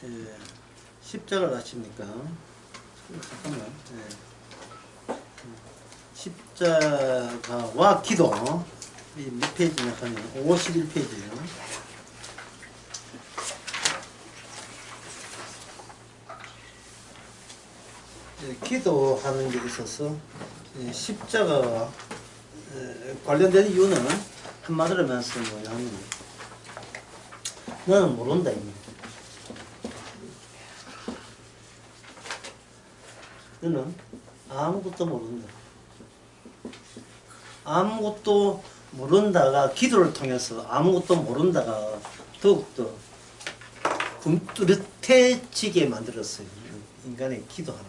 예, 십자가를 아십니까? 잠깐만. 예. 십자가와 기도. 이 몇 페이지냐 하면 51페이지예요. 예, 기도하는 게 있어서 예, 십자가와 관련된 이유는 한마디로 말씀하면 너는 모른다 이미. 너는 아무것도 모른다. 아무것도 모른다가 기도를 통해서 아무것도 모른다가 더욱더 뚜렷해지게 만들었어요. 인간의 기도하는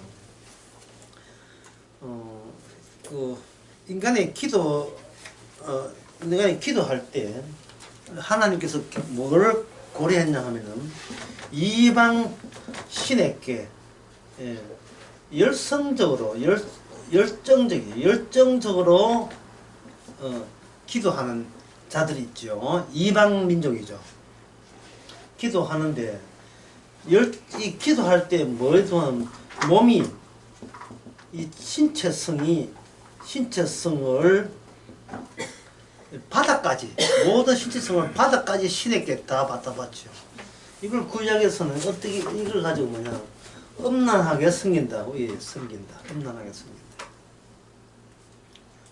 거. 인간의 기도할 때 하나님께서 뭘 고려했냐 하면은 이방 신에게 열정적으로 기도하는 자들이 있죠. 이방 민족이죠. 기도하는데 이 기도할 때 뭐에도 몸이 이 신체성을 바닥까지 모든 신체성을 바닥까지 신에게 다 갖다 바쳐. 이걸 구약에서는 어떻게 이걸 가지고 뭐냐 음란하게 섬긴다고 섬긴다. 음란하게 섬긴다.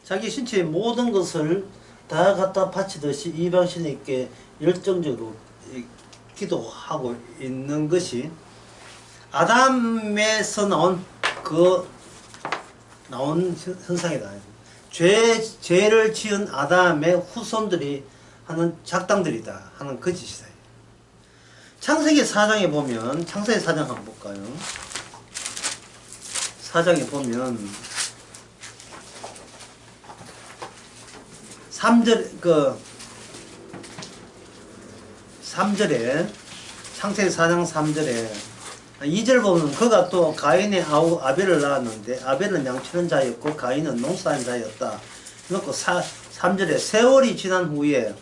자기 신체의 모든 것을 다 갖다 바치듯이 이방 신에게 열정적으로 기도하고 있는 것이 아담에서 나온 현상이다. 죄를 지은 아담의 후손들이 하는 작당들이다 하는 거짓이다. 창세기 4장에 보면 창세기 4장 한번 볼까요? 4장에 보면 3절에 창세기 4장 3절에 2절 보면 그가 또 가인의 아우 아벨을 낳았는데 아벨은 양치는 자였고 가인은 농사하는 자였다. 그리고 3절에 세월이 지난 후에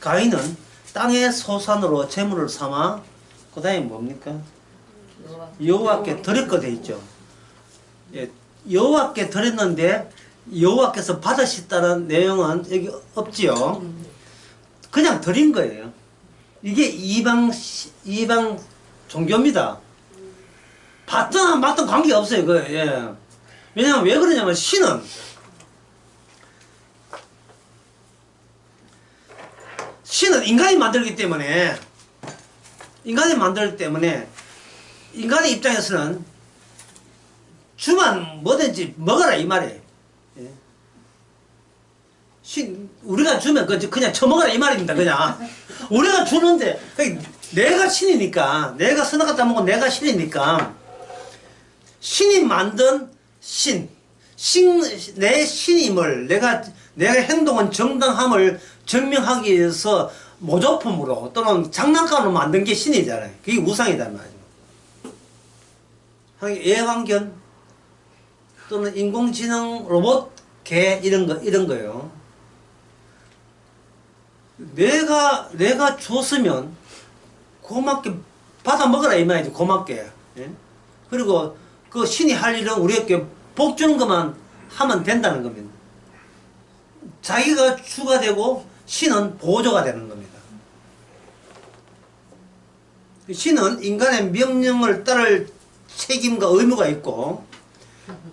가인은 땅의 소산으로 재물을 삼아 그 다음에 뭡니까? 여호와께 드렸고 돼 있죠. 예, 여호와께 드렸는데 여호와께서 받으셨다는 내용은 여기 없지요. 그냥 드린 거예요. 이게 이방 종교입니다. 받든 안 받든 관계없어요. 예. 왜냐하면 왜 그러냐면 신은 인간이 만들기 때문에 인간의 입장에서는 주만 뭐든지 먹어라 이 말이에요. 예. 우리가 주면 그냥 처먹어라 이 말입니다. 그냥 우리가 주는데 내가 신이니까 내가 선악 갖다 먹고 내가 신이니까 신이 만든 내 신임을 내가 행동은 정당함을 증명하기 위해서 모조품으로 또는 장난감으로 만든 게 신이잖아요. 그게 우상이단 말이죠. 애완견 또는 인공지능 로봇 개 이런 거요. 내가 줬으면 고맙게 받아 먹어라 이 말이죠. 고맙게. 예? 그리고 그 신이 할 일은 우리에게 복 주는 것만 하면 된다는 겁니다. 자기가 주가 되고 신은 보조가 되는 겁니다. 신은 인간의 명령을 따를 책임과 의무가 있고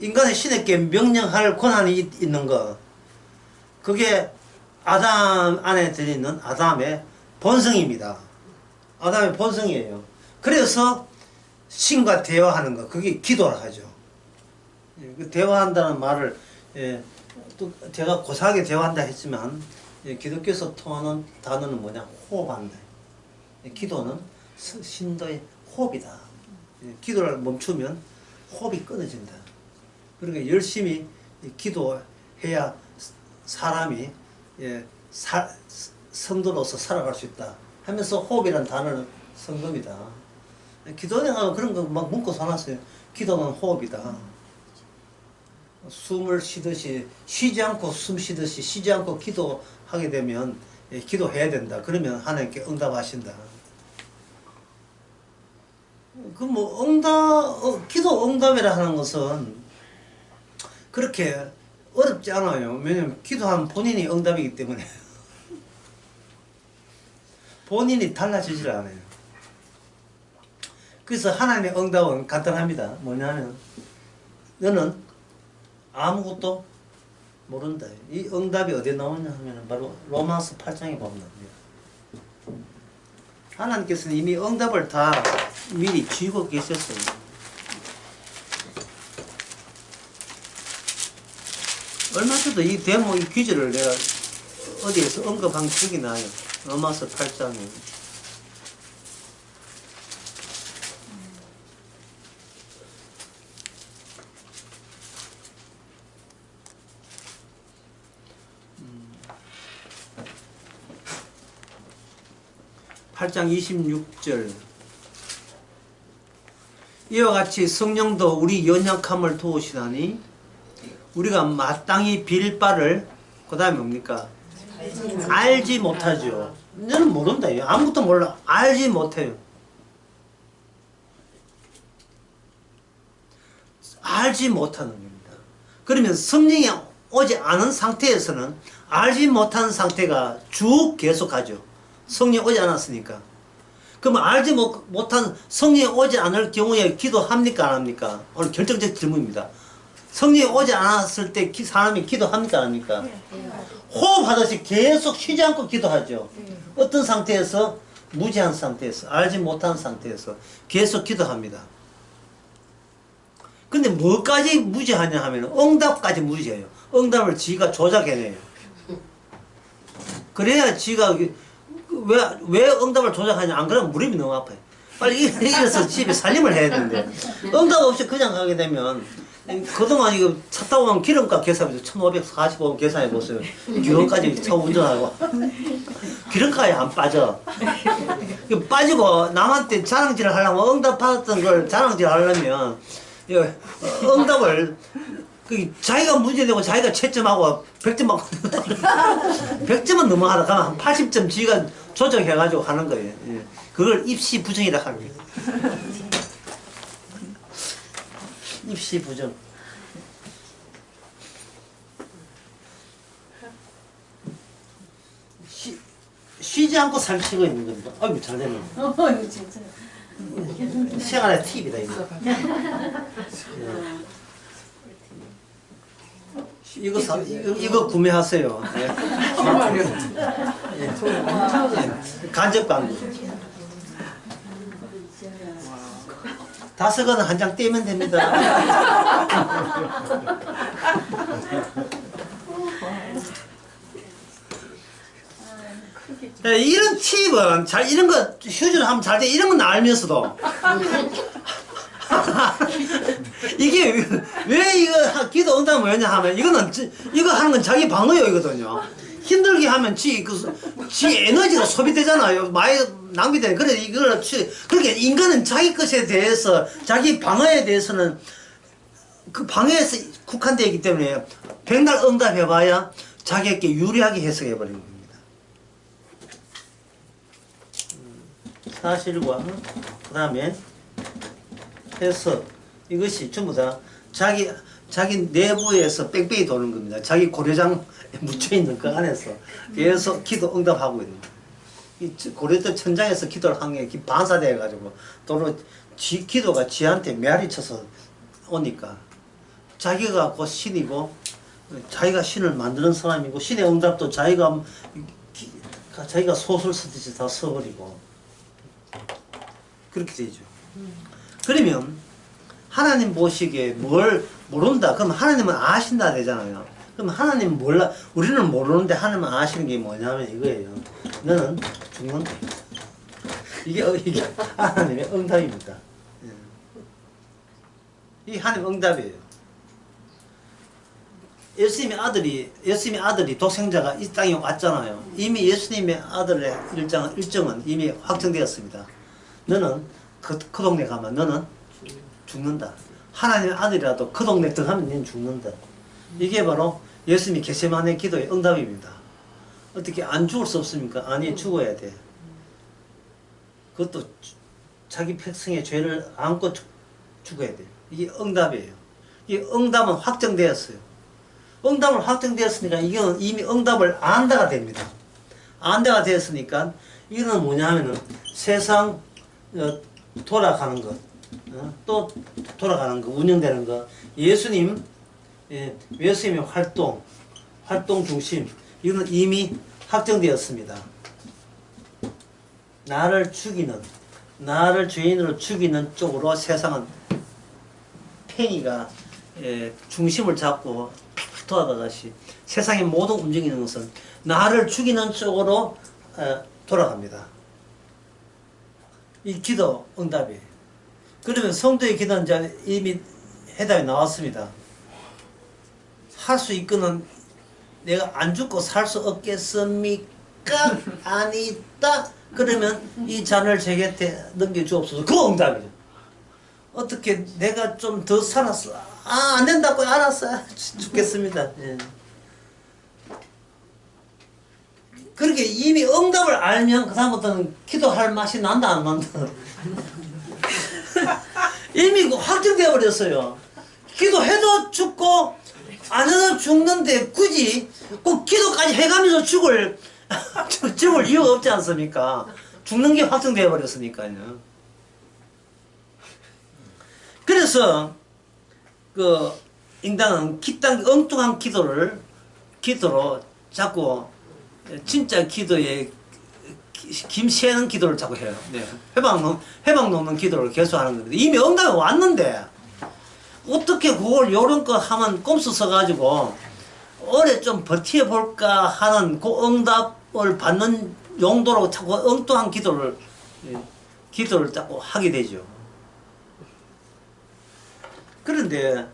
인간의 신에게 명령할 권한이 있는 것. 그게 아담 안에 들어있는 아담의 본성입니다. 아담의 본성이에요. 그래서 신과 대화하는 것, 그게 기도라 하죠. 그 대화한다는 말을 또 제가 고상하게 대화한다 했지만 기독교에서 통하는 단어는 뭐냐? 호흡한다. 기도는 신도의 호흡이다. 기도를 멈추면 호흡이 끊어진다. 그러니까 열심히 기도해야 사람이 성도로서 살아갈 수 있다 하면서 호흡이라는 단어는 쓴 겁니다. 기도는 그런 거 막 문구 써놨어요. 기도는 호흡이다. 숨을 쉬듯이 쉬지 않고 숨 쉬듯이 쉬지 않고 기도하게 되면 기도해야 된다. 그러면 하나님께 응답하신다. 그 뭐 기도 응답이라 하는 것은 그렇게 어렵지 않아요. 왜냐면 기도하면 본인이 응답이기 때문에 본인이 달라지질 않아요. 그래서 하나님의 응답은 간단합니다. 뭐냐면 너는 아무것도 모른다. 이 응답이 어디에 나오냐 하면 바로 로마서 8장에 보면 나옵니다. 하나님께서는 이미 응답을 다 미리 쥐고 계셨어요. 얼마 전에도 이 대목, 이 귀절을 내가 어디에서 언급한 기억이 나요. 로마서 8장에. (8장 26절) 이와 같이 성령도 우리 연약함을 도우시나니 우리가 마땅히 빌 바를 그 다음에 뭡니까? 알지 못하죠. 너는 모른다. 아무것도 몰라. 알지 못해요. 알지 못하는 겁니다. 그러면 성령이 오지 않은 상태에서는 알지 못하는 상태가 쭉 계속하죠. 성령이 오지 않았으니까. 그럼 알지 못한 성령이 오지 않을 경우에 기도합니까? 안 합니까? 오늘 결정적 질문입니다. 성령이 오지 않았을 때 사람이 기도합니까? 안 합니까? 호흡하듯이 계속 쉬지 않고 기도하죠. 어떤 상태에서? 무지한 상태에서, 알지 못한 상태에서 계속 기도합니다. 근데 뭐까지 무지하냐 하면 응답까지 무지해요. 응답을 지가 조작해내요. 그래야 지가 왜 응답을 조작하냐? 안 그러면 무릎이 너무 아파요. 빨리 일어서 집에 살림을 해야 되는데 응답 없이 그냥 가게 되면 그동안 이거 차 타고 가면 기름값 계산해서 1,545원 계산해 보세요. 기름까지 차 운전하고 기름값이 안 빠져. 빠지고 남한테 자랑질을 하려면 응답 받았던 걸 자랑질 하려면 응답을 자기가 문제되고 자기가 채점하고 100점 받고 100점은 너무하다 가면 한 80점 지가 조정해가지고 하는 거예요. 그걸 입시 부정이라 합니다. 입시 부정. 쉬지 않고 살치고 있는 겁니다. 아이고 잘 됐네. 진짜. 생활의 팁이다 이거. 이거 구매하세요. 네. 간접 광고. 5권은 한 장 떼면 됩니다. 네, 이런 팁은 이런 거 휴지를 하면 잘 돼. 이런 건 알면서도 이게 왜 이거 기도 응답을 왜냐 하면 이거 하는 건 자기 방어용이거든요. 힘들게 하면 지 에너지가 소비되잖아요. 많이 낭비돼. 그래 이걸 그렇게 인간은 자기 것에 대해서 자기 방어에 대해서는 그 방어에서 국한되어 있기 때문에 백날 응답해봐야 자기에게 유리하게 해석해 버리는 겁니다. 사실과 그 다음에 해석 이것이 전부 다 자기 내부에서 뺑뺑이 도는 겁니다. 자기 고려장에 묻혀있는 그 안에서 계속 기도 응답하고 있는 거예요. 고려대 천장에서 기도를 한 게 반사되어 가지고 또는 기도가 지한테 메아리 쳐서 오니까 자기가 곧 신이고 자기가 신을 만드는 사람이고 신의 응답도 자기가 소설 쓰듯이 다 써버리고 그렇게 되죠. 그러면 하나님 보시기에 뭘 모른다. 그럼 하나님은 아신다 되잖아요. 그럼 하나님은 몰라. 우리는 모르는데 하나님은 아시는 게 뭐냐면 이거예요. 너는 죽는다. 이게 하나님의 응답입니다. 이게 하나님의 응답이에요. 예수님의 아들이 독생자가 이 땅에 왔잖아요. 이미 예수님의 아들의 일정은 이미 확정되었습니다. 너는 그 동네 가면 너는 죽는다. 하나님의 아들이라도 그 동네 들어가면 너는 죽는다. 이게 바로 예수님이 겟세마네 기도의 응답입니다. 어떻게 안 죽을 수 없습니까? 아니 죽어야 돼. 그것도 자기 백성의 죄를 안고 죽어야 돼요. 이게 응답이에요. 이 응답은 확정되었어요. 응답을 확정되었으니까 이거는 이미 응답을 안다가 됩니다. 안다가 되었으니까 이거는 뭐냐 하면은 세상 돌아가는 것, 또 돌아가는 거, 운영되는 거, 예수님의 활동 중심, 이거는 이미 확정되었습니다. 나를 죄인으로 죽이는 쪽으로 세상은 팽이가 중심을 잡고 픽 돌아가듯이 세상의 모든 움직이는 것은 나를 죽이는 쪽으로 돌아갑니다. 이 기도 응답이에요. 그러면 성도의 기도는 이제 이미 해답이 나왔습니다. 할 수 있거는 내가 안 죽고 살 수 없겠습니까? 아니다. 그러면 이 잔을 제 곁에 넘겨주옵소서. 그 응답이죠. 어떻게 내가 좀 더 살았어. 안 된다고 알았어. 죽겠습니다. 예. 그렇게 이미 응답을 알면 그 다음부터는 기도할 맛이 난다 안 난다. 이미 확정되어 버렸어요. 기도해도 죽고 안 해도 죽는데 굳이 꼭 기도까지 해가면서 죽을 이유가 없지 않습니까? 죽는 게 확정되어 버렸으니까요. 그래서 그 인간은 엉뚱한 기도로 자꾸 진짜 기도에 김새는 기도를 자꾸 해요. 네. 회방 놓는 기도를 계속 하는 겁니다. 이미 응답이 왔는데 어떻게 그걸 요런 거 하면 꼼수 써가지고 오래 좀 버텨볼까 하는 그 응답을 받는 용도로 자꾸 엉뚱한 기도를 자꾸 하게 되죠. 그런데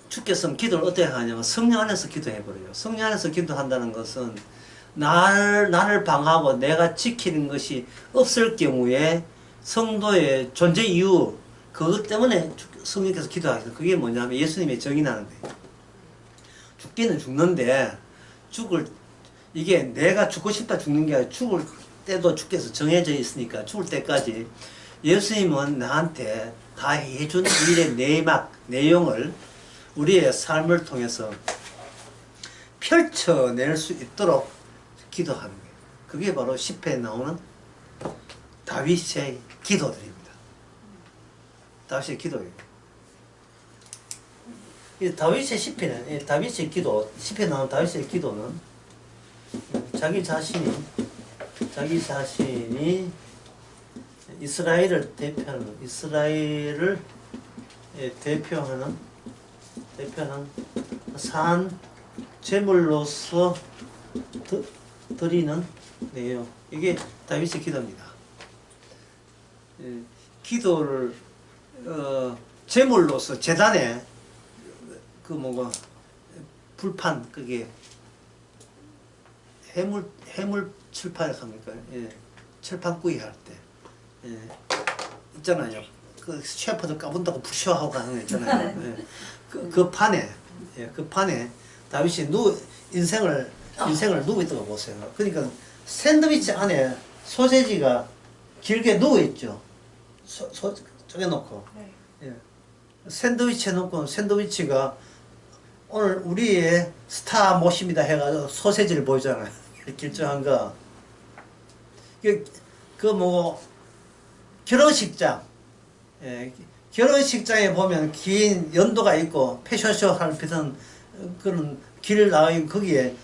주께서는 기도를 어떻게 하냐면 성령 안에서 기도해버려요. 성령 안에서 기도한다는 것은 나를 방하고 내가 지키는 것이 없을 경우에 성도의 존재 이유, 그것 때문에 성령께서 기도하겠다. 그게 뭐냐면 예수님의 정의나는 거예요. 죽기는 죽는데 이게 내가 죽고 싶다 죽는 게 아니라 죽을 때도 주께서 정해져 있으니까 죽을 때까지 예수님은 나한테 다 해준 일의 내용을 우리의 삶을 통해서 펼쳐낼 수 있도록 기도하는 거예요. 그게 바로 시편에 나오는 다윗의 기도들입니다. 다윗의 기도예요. 이 다윗의 시편은, 다윗의 기도, 시편에 나오는 다윗의 기도는 자기 자신이 이스라엘을 대표하는 산 제물로서 드리는 내용. 이게 다윗의 기도입니다. 기도를 제물로서 제단에 불판 그게 해물 철판이라고 합니까? 철판구이 할 때 있잖아요. 그 셰프들 까분다고 부셔하고 가는 거 있잖아요. 그 판에 다윗이 인생을 누워 있던 거 보세요. 그러니까 샌드위치 안에 소세지가 길게 누워 있죠. 쪼개놓고. 샌드위치 해놓고 샌드위치가 오늘 우리의 스타 모십니다 해가지고 소세지를 보이잖아요. 길쭉한 거. 결혼식장에 보면 긴 연도가 있고 패션쇼 할 비슷한 그런 길 나와 거기에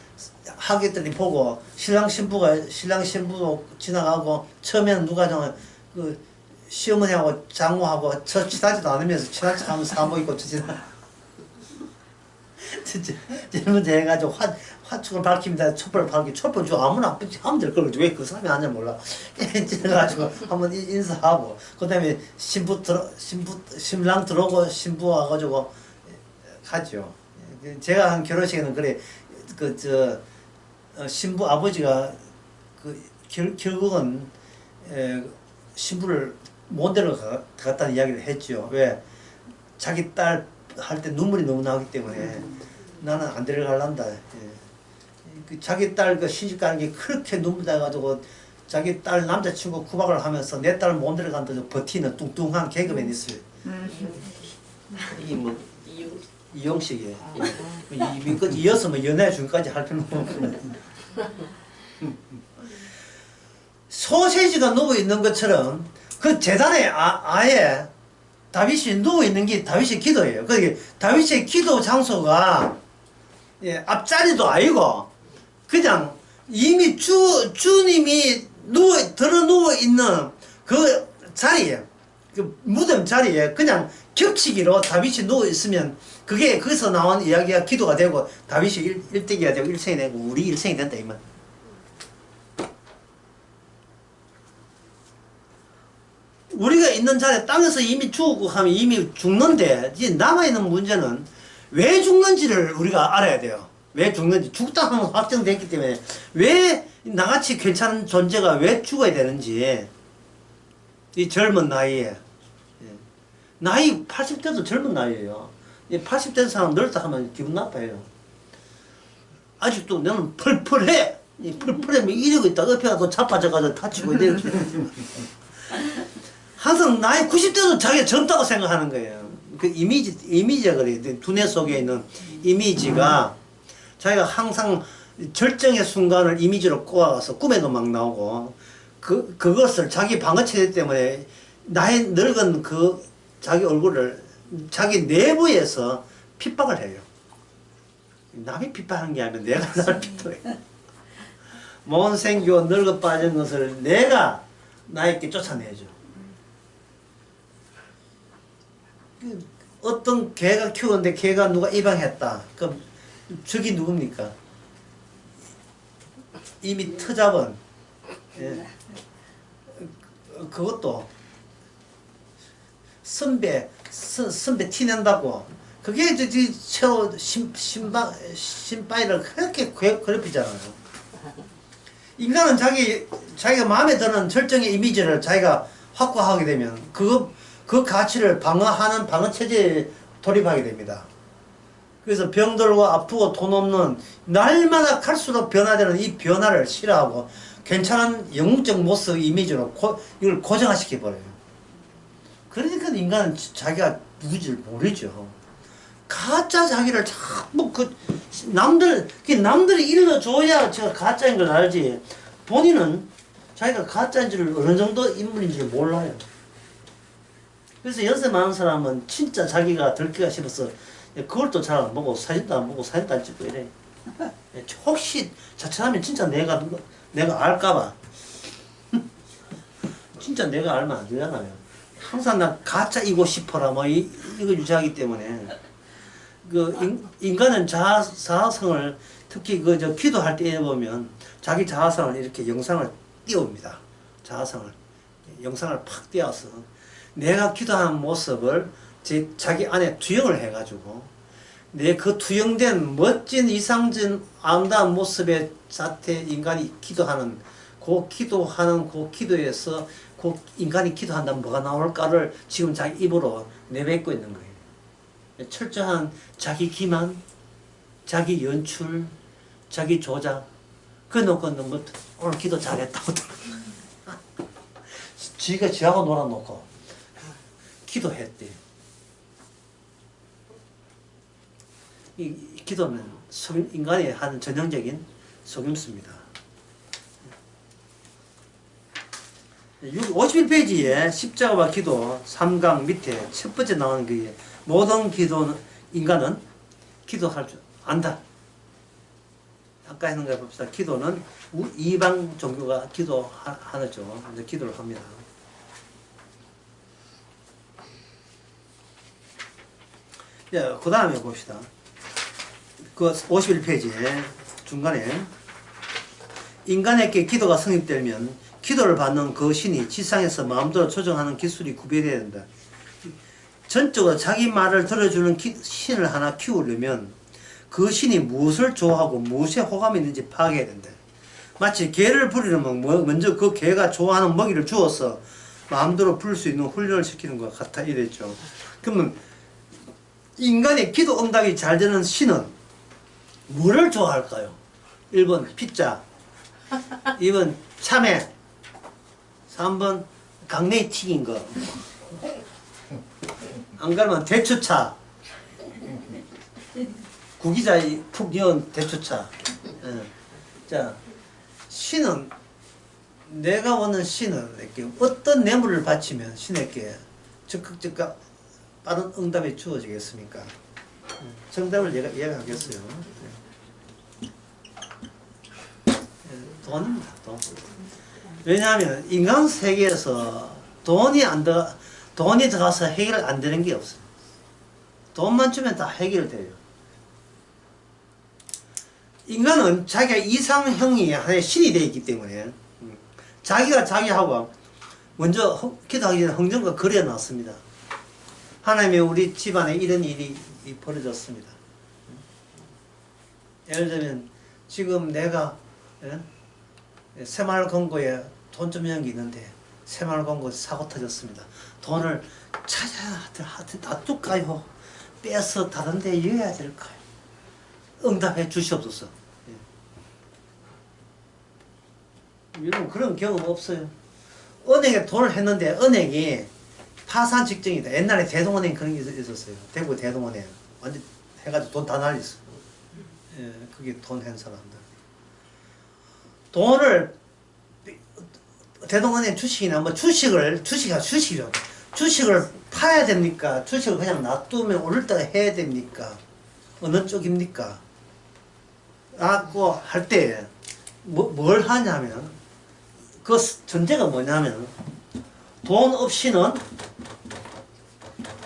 하객들이 보고 신랑 신부도 지나가고 처음에는 누가 그 시어머니하고 장모하고 친하지도 않으면서 친한 척하면 사모 있고 젊은이 해가지고 화축을 밝힙니다. 촛불을 밝히 촛불 주고 아무나 하면 될 걸 왜 그 사람이 하는지 몰라. 그래가지고 한번 인사하고 그 다음에 신랑 들어오고 신부 와가지고 가죠. 제가 한 결혼식에는 그래 신부 아버지가 결국은 신부를 못 데려갔다는 이야기를 했죠. 왜? 자기 딸 할 때 눈물이 너무 나기 때문에 나는 안 데려갈란다. 자기 딸 시집 가는 게 그렇게 눈물 나가지고 자기 딸 남자친구 구박을 하면서 내 딸 못 들어간다고 버티는 뚱뚱한 개그맨 있어요. 이 뭐 이용식이에요. 이어서 뭐 연애 중까지 할 필요는 없고. 소세지가 누워 있는 것처럼 그 재단에 아예 다윗이 누워 있는 게 다윗의 기도예요. 그게 다윗의 기도 장소가 예, 앞자리도 아니고 그냥 이미 주님이 들어 누워 있는 그 자리에 그 무덤 자리에 그냥 겹치기로 다윗이 누워 있으면 그게 거기서 나온 이야기가 기도가 되고 다윗이 일대기가 되고 일생이 되고 우리 일생이 된다 이 말. 우리가 있는 자리에 땅에서 이미 죽고 하면 이미 죽는데 이제 남아있는 문제는 왜 죽는지를 우리가 알아야 돼요. 왜 죽는지 죽다 하면 확정됐기 때문에 왜 나같이 괜찮은 존재가 왜 죽어야 되는지 이 젊은 나이에 나이 80대도 젊은 나이에요. 80대 사람 늙다 하면 기분 나빠요. 아직도 나는 펄펄해. 펄펄해 이러고 있다가 옆에 가서 자빠져가지고 다치고 이렇게 항상 나이 90대도 자기가 젊다고 생각하는 거예요. 그 이미지가 그래요. 두뇌 속에 있는 이미지가 자기가 항상 절정의 순간을 이미지로 꼬아서 꿈에도 막 나오고 그것을 자기 방어체제 때문에 나이 늙은 그 자기 얼굴을 자기 내부에서 핍박을 해요. 남이 핍박하는 게 아니라 내가 나를 핍박해. 못생겨 늙어 빠진 것을 내가 나에게 쫓아내죠. 어떤 개가 키우는데 개가 누가 입양했다. 그럼 저기 누굽니까? 이미 터잡은 예. 그것도 선배 티낸다고 그게 새로 신바이를 그렇게 괴롭히잖아요. 인간은 자기가 마음에 드는 절정의 이미지를 자기가 확고하게 되면 그 가치를 방어하는 방어체제에 돌입하게 됩니다. 그래서 병들고 아프고 돈 없는 날마다 갈수록 변화되는 이 변화를 싫어하고 괜찮은 영웅적 모습 이미지로 이걸 고정화시켜버려요. 그러니까 인간은 자기가 누구지를 모르죠. 가짜 자기를 자꾸 남들이 일러줘야 제가 가짜인 걸 알지 본인은 자기가 가짜인지를 어느 정도 인물인지를 몰라요. 그래서 연세 많은 사람은 진짜 자기가 들키가 싶어서 그걸 또 잘 안 보고 사진도 안 보고 사진도 안 찍고 이래. 혹시 자칫하면 진짜 내가 알까봐 진짜 내가 알면 안 되잖아요. 항상 나 가짜이고 싶어라 뭐 이거 유지하기 때문에 인간은 자아성을 특히 기도할 때 보면 자기 자아성을 이렇게 영상을 띄웁니다. 자아성을 영상을 팍 띄워서 내가 기도하는 모습을 자기 안에 투영을 해가지고 내 그 투영된 멋진 이상진 아름다운 모습의 자태 인간이 기도하는 그 기도에서 그 인간이 기도한다면 뭐가 나올까를 지금 자기 입으로 내뱉고 있는 거예요. 철저한 자기 기만, 자기 연출, 자기 조작 그 놓고 뭐 오늘 기도 잘했다고 지하고 놀아놓고 기도했대. 이 기도는 인간이 하는 전형적인 속임수입니다. 51페이지에 십자가와 기도 3강 밑에 첫 번째 나오는 게 모든 인간은 기도할 줄 안다. 아까 했는 거 봅시다. 기도는 이방 종교가 기도하죠. 기도를 합니다. 그 다음에 봅시다. 그 51페이지에 중간에 인간에게 기도가 성립되면 기도를 받는 그 신이 지상에서 마음대로 조정하는 기술이 구별해야 된다. 전적으로 자기 말을 들어주는 신을 하나 키우려면 그 신이 무엇을 좋아하고 무엇에 호감이 있는지 파악해야 된다. 마치 개를 부리려면 먼저 그 개가 좋아하는 먹이를 주어서 마음대로 부릴 수 있는 훈련을 시키는 것 같아 이랬죠. 그러면 인간의 기도 응답이 잘 되는 신은 뭐를 좋아할까요? 1번 피자, 2번 참외, 3번 강냉이 튀긴 거. 안 그러면 대추차. 구기자에 푹 넣은 대추차. 자, 신은 내가 원하는 신은 이렇게 어떤 뇌물을 바치면 신에게 적극 빠른 응답이 주어지겠습니까? 정답을 얘기하겠어요. 돈입니다. 돈. 왜냐하면 인간 세계에서 돈이 들어가서 해결 안 되는 게 없어요. 돈만 주면 다 해결돼요. 인간은 자기가 이상형이 하나의 신이 되어 있기 때문에 자기가 자기하고 먼저 기도하기 전에 흥정과 그려놨습니다. 하나님이 우리 집안에 이런 일이 벌어졌습니다. 예를 들면 지금 내가 새마을금고에 돈 좀 있는 게 있는데 새마을금고 사고 터졌습니다. 돈을 찾아야 놔둘까요? 빼서 다른 데 여야 될까요? 응답해 주시옵소서. 여러분 그런 경험 없어요? 은행에 돈을 했는데 은행이 파산 직전이다. 옛날에 대동은행 그런 게 있었어요. 대구 대동은행 완전 해가지고 돈 다 날렸어. 그게 돈 한 사람들. 돈을 대동은행 주식이나 뭐 주식이죠. 주식을 파야 됩니까? 주식을 그냥 놔두면 오를 때가 해야 됩니까? 어느 쪽입니까? 라고 할 때 뭘 하냐면 그 전제가 뭐냐면 돈 없이는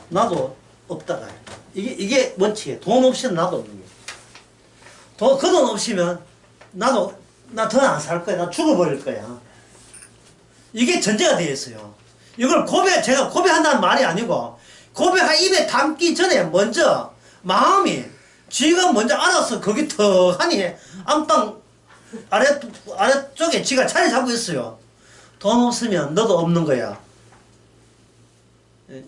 나도 없다가 이게 원칙이에요. 돈 없이는 나도 없는 거예요. 그 돈 없이면 나 더 안 살 거야. 나 죽어버릴 거야. 이게 전제가 되어 있어요. 이걸 제가 고백한다는 말이 아니고 입에 담기 전에 먼저 마음이 지가 먼저 알아서 거기 턱하니 안방 아래쪽에 지가 자리 잡고 있어요. 돈 없으면 너도 없는 거야.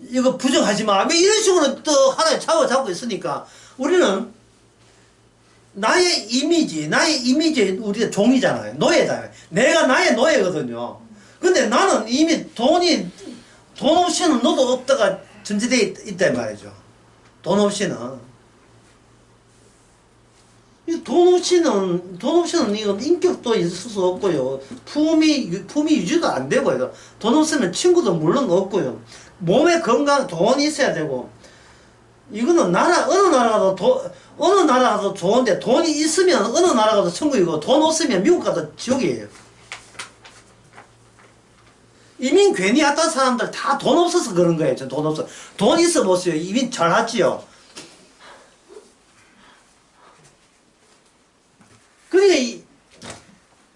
이거 부정하지 마. 왜 이런 식으로 또 하나에 잡고 있으니까 우리는 나의 이미지 우리가 종이잖아요. 노예잖아요. 내가 나의 노예거든요. 근데 나는 이미 돈 없이는 너도 없다가 전제되어 있단 말이죠. 돈 없이는 돈 없이는 이건 인격도 있을 수 없고요. 품위 유지도 안 되고요. 돈 없으면 친구도 물론 없고요. 몸에 건강, 돈이 있어야 되고. 이거는 어느 나라 가도 좋은데 돈이 있으면 어느 나라 가도 천국이고 돈 없으면 미국 가도 지옥이에요. 이민 괜히 왔던 사람들 다 돈 없어서 그런 거예요. 돈 없어. 돈 있어 보세요. 이민 잘 하지요. 그러니까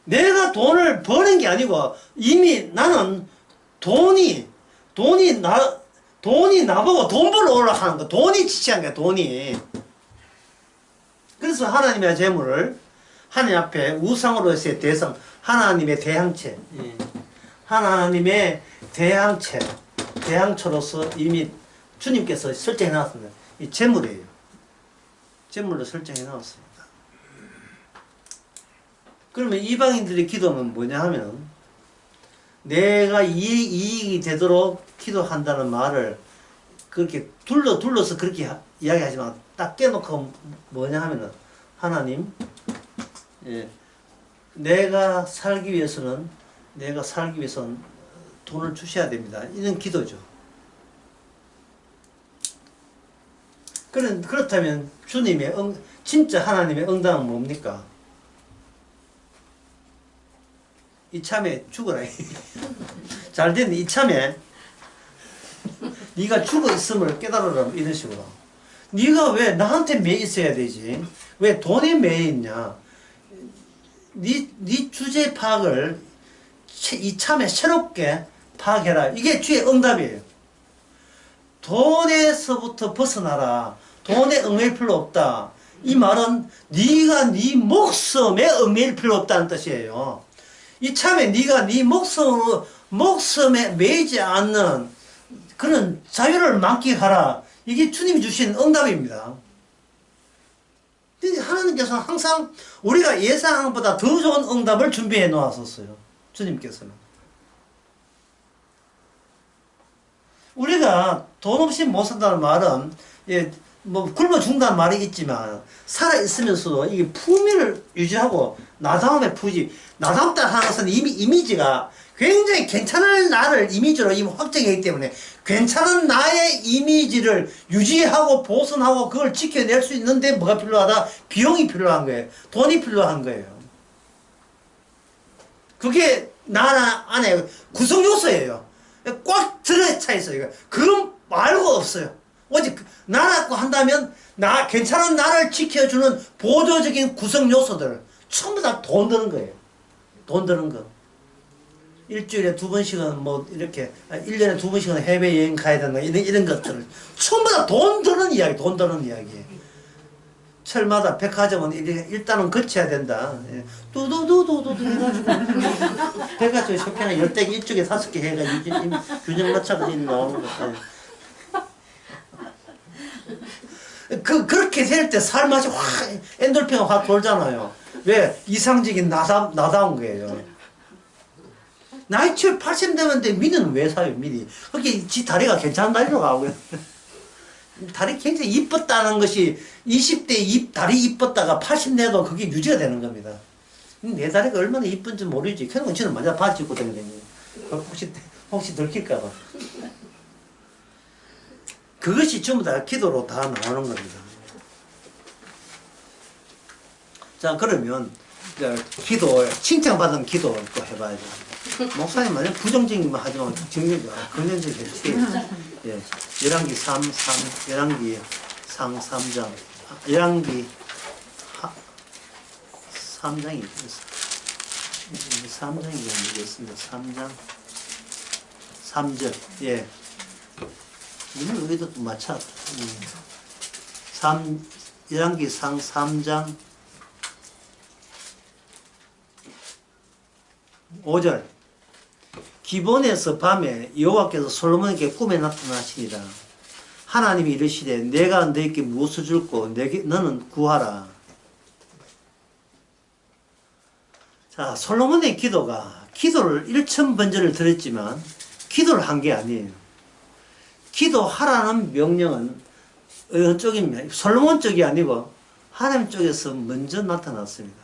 내가 돈을 버는 게 아니고 이미 나는 돈이 나보고 돈 벌러 오라 하는 거. 돈이 지시한 거야. 돈이. 그래서 하나님의 재물을 하나님 앞에 우상으로서의 대상, 하나님의 대항체, 하나님의 대항처로서 이미 주님께서 설정해 놨습니다. 이 재물이에요. 재물로 설정해 놨습니다. 그러면 이방인들의 기도는 뭐냐 하면 내가 이익이 되도록 기도한다는 말을 그렇게 둘러서 그렇게 이야기하지만 딱 깨놓고 뭐냐 하면은 하나님, 내가 살기 위해서는 돈을 주셔야 됩니다. 이런 기도죠. 그렇다면 주님의 진짜 하나님의 응답은 뭡니까? 이참에 죽어라. 잘 됐네. 이참에 네가 죽어 있음을 깨달으라. 이런 식으로. 네가 왜 나한테 매여 있어야 되지? 왜 돈에 매여 있냐? 네 주제 파악을 이참에 새롭게 파악해라. 이게 주의 응답이에요. 돈에서부터 벗어나라. 돈에 얽매일 필요 없다. 이 말은 네가 네 목숨에 얽매일 필요 없다는 뜻이에요. 이참에 네가 네 목숨에 매이지 않는 그런 자유를 만끽하라. 이게 주님이 주신 응답입니다. 하나님께서는 항상 우리가 예상한 것보다 더 좋은 응답을 준비해 놓았었어요. 주님께서는. 우리가 돈 없이 못 산다는 말은, 예, 뭐, 굶어 죽는다는 말이 있지만, 살아있으면서도 이게 품위를 유지하고, 나다움의 부지, 나다움다 하는 것은 이미 이미지가 굉장히 괜찮은 나를 이미지로 이미 확정했기 때문에, 괜찮은 나의 이미지를 유지하고 보존하고 그걸 지켜낼 수 있는데 뭐가 필요하다? 비용이 필요한 거예요. 돈이 필요한 거예요. 그게 나 안에 구성 요소예요. 꽉 들어차 있어요. 그건 말고 없어요. 오직 나라고 한다면 괜찮은 나를 지켜주는 보조적인 구성 요소들 전부 다 돈 드는 거예요. 돈 드는 거. 일주일에 2번씩은 뭐 이렇게 1년에 2번씩은 해외여행 가야 된다 이런 것들을 전부 다 돈 드는 이야기, 돈 드는 이야기. 철마다 백화점은 일단은 거쳐야 된다. 뚜두두두두 해가지고 백화점 쇼핑을 10개 이쪽에 5개 해가지고 균형 맞춰서 나오는 거. 그렇게 될 때 살맛이 확 엔돌핀가 확 돌잖아요. 왜? 이상적인 나다운 거예요. 나이 80 되는데 미는 왜 사요, 미니? 그게 지 다리가 괜찮은 다리로 가고요. 다리 굉장히 이뻤다는 것이 20대 다리 이뻤다가 80 내도 그게 유지가 되는 겁니다. 내 다리가 얼마나 이쁜지 모르지. 그냥 저는 먼저 바지 입고 다니거든요. 혹시 들킬까봐. 그것이 전부 다 기도로 다 나오는 겁니다. 자, 그러면 기도, 칭찬받은 기도 또 해봐야죠. 목사님 만약 부정적인만 하지만 긍정적이겠지. 예, 열왕기 열왕기 3장, 열왕기 3장이 있습니다. 3장이 되겠습니다. 3장 3절. 예. 이걸 여기도 또 맞춰. 열왕기 3장 5절. 기본에서 밤에 여호와께서 솔로몬에게 꿈에 나타나시니라. 하나님이 이르시되 내가 너에게 무엇을 줄고 너는 구하라. 자, 솔로몬의 기도를 1000번제를 드렸지만 기도를 한 게 아니에요. 기도하라는 명령은 어느 쪽입니까? 솔로몬 쪽이 아니고 하나님 쪽에서 먼저 나타났습니다.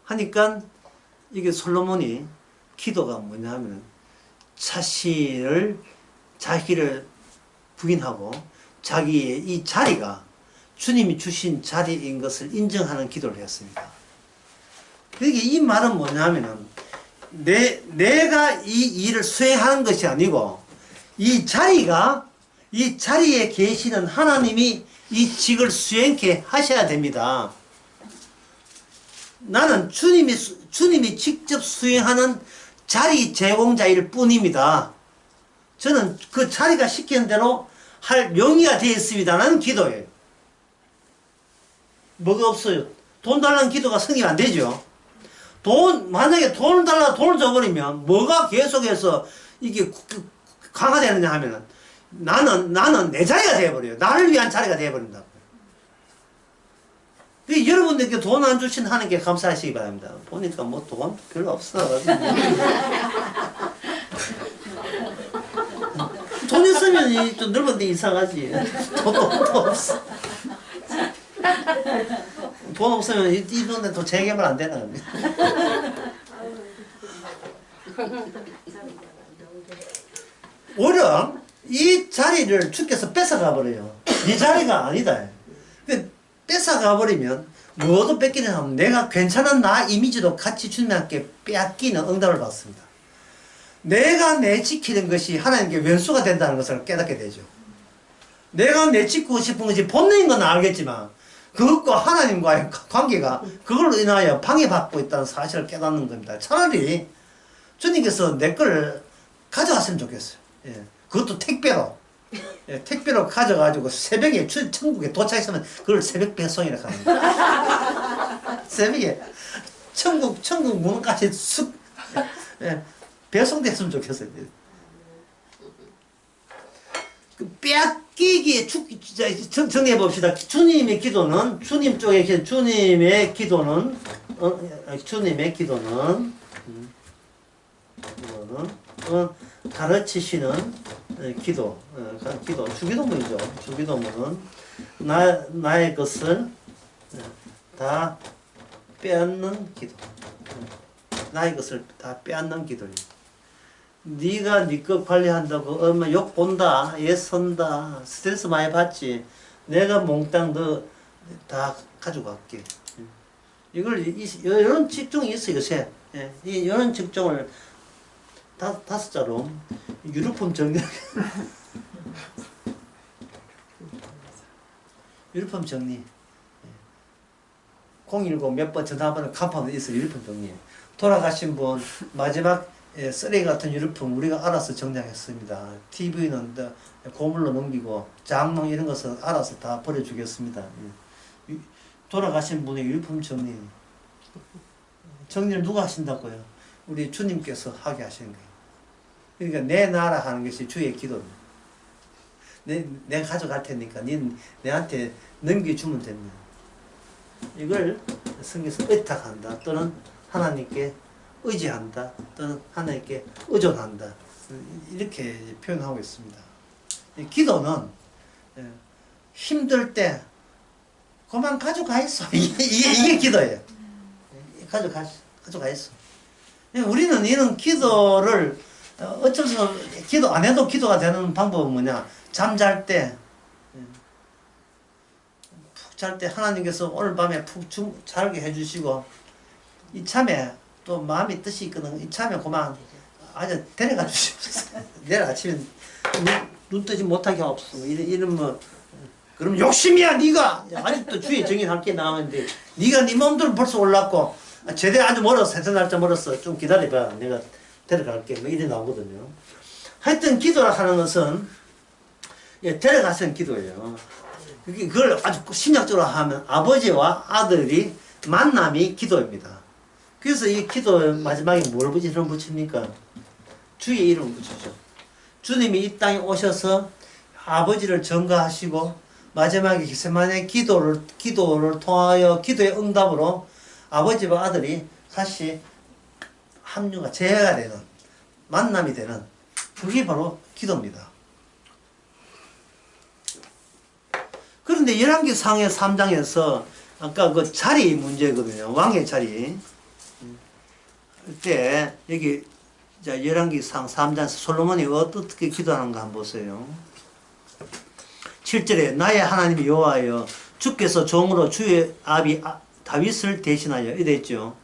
하니까 이게 솔로몬이 기도가 뭐냐 하면 자기를 부인하고 자기의 이 자리가 주님이 주신 자리인 것을 인정하는 기도를 했습니다. 그러니까 이 말은 뭐냐 하면은 내가 이 일을 수행하는 것이 아니고 이 자리에 계시는 하나님이 이 직을 수행케 하셔야 됩니다. 나는 주님이 직접 수행하는 자리 제공자일 뿐입니다. 저는 그 자리가 시키는 대로 할 명의가 되어 있습니다라는 기도예요. 뭐가 없어요? 돈 달라는 기도가 성립 안 되죠. 만약에 돈을 달라 돈을 줘버리면 뭐가 계속해서 이게 강화되느냐 하면은 나는 내 자리가 되어버려요. 나를 위한 자리가 되어버린다고. 여러분들께 돈 안 주신 하나님께 감사하시기 바랍니다. 보니까 뭐 돈 별로 없어. 돈 있으면 좀 넓은 데 이사 가지. 돈 없어. 돈 없으면 이 돈에 또 재개발 안 되나. 오히려 이 자리를 주께서 뺏어가 버려요. 네 자리가 아니다. 뺏어가 버리면 뭐도 뺏기는 하면 내가 괜찮은 나 이미지도 같이 주님께 빼앗기는 응답을 받습니다. 내가 내지키는 것이 하나님께 왼수가 된다는 것을 깨닫게 되죠. 내가 내지키고 싶은 것이 본능인 건 알겠지만 그것과 하나님과의 관계가 그걸로 인하여 방해받고 있다는 사실을 깨닫는 겁니다. 차라리 주님께서 내 걸 가져갔으면 좋겠어요. 예. 그것도 택배로. 예, 택배로 가져가지고 새벽에 천국에 도착했으면 그걸 새벽 배송이라고 하는 거예요. 새벽에 천국 문까지 쑥 예, 배송됐으면 좋겠어요. 그 빼앗기기에 정리해 봅시다. 주님의 기도는 주님 쪽에 주님의 기도는 가르치시는 기도, 기도, 주기도문이죠. 주기도문은 나의 것을 다 빼앗는 기도. 나의 것을 다 빼앗는 기도예요. 네가 네 것 관리한다고 엄마 욕 본다, 얘 선다, 스트레스 많이 받지. 내가 몽땅 너 다 가져갈게. 이걸 이런 직종이 있어 요새. 이런 직종을 다섯 자로 유류품 정리. 유류품 정리. 010 몇 번 전화번호 간판에 있어 유류품 정리. 돌아가신 분 마지막 쓰레기 같은 유류품 우리가 알아서 정리하겠습니다. TV는 고물로 넘기고 장롱 이런 것은 알아서 다 버려주겠습니다. 돌아가신 분의 유류품 정리. 정리를 누가 하신다고요? 우리 주님께서 하게 하시는 거예요. 그러니까 내 나라 하는 것이 주의 기도입니다. 내가 가져갈 테니까 내한테 넘겨주면 됩니다. 이걸 성경에서 의탁한다 또는 하나님께 의지한다 또는 하나님께 의존한다 이렇게 표현하고 있습니다. 기도는 힘들 때 그만 가져가 있어. 이게 기도예요. 가져가 있어. 우리는 이런 기도를 어쩌서 기도 안 해도 기도가 되는 방법은 뭐냐? 잠잘 때 푹 잘 때 하나님께서 오늘 밤에 푹 자게 해주시고 이참에 또 마음이 뜻이 있거든. 이참에 그만 아주 데려가 주시옵소서. 내일 아침에 눈 뜨지 못하게 없어. 이런 뭐 그럼 욕심이야 네가. 아직도 주의 정인할게 나오는데 네가 네 마음대로 벌써 올랐고 제대 아주 멀었어. 해서 날짜 멀었어. 좀 기다려봐. 내가 데려갈게. 뭐 이래 나오거든요. 하여튼 기도라 하는 것은 데려가서는 기도예요. 그걸 아주 신약적으로 하면 아버지와 아들이 만남이 기도입니다. 그래서 이 기도 마지막에 뭘 붙입니까? 주의 이름을 붙이죠. 주님이 이 땅에 오셔서 아버지를 전가하시고 마지막에 기세만의 기도를 통하여 기도의 응답으로 아버지와 아들이 다시 합류가 재해가 되는 만남이 되는 그게 바로 기도입니다. 그런데 열왕기상의 3장에서 아까 그 자리 문제거든요. 왕의 자리. 그때 여기 열왕기상 3장에서 솔로몬이 어떻게 기도하는가 한번 보세요. 7절에 나의 하나님 여호와여 주께서 종으로 주의 아비 다윗을 대신하여 이래 있죠.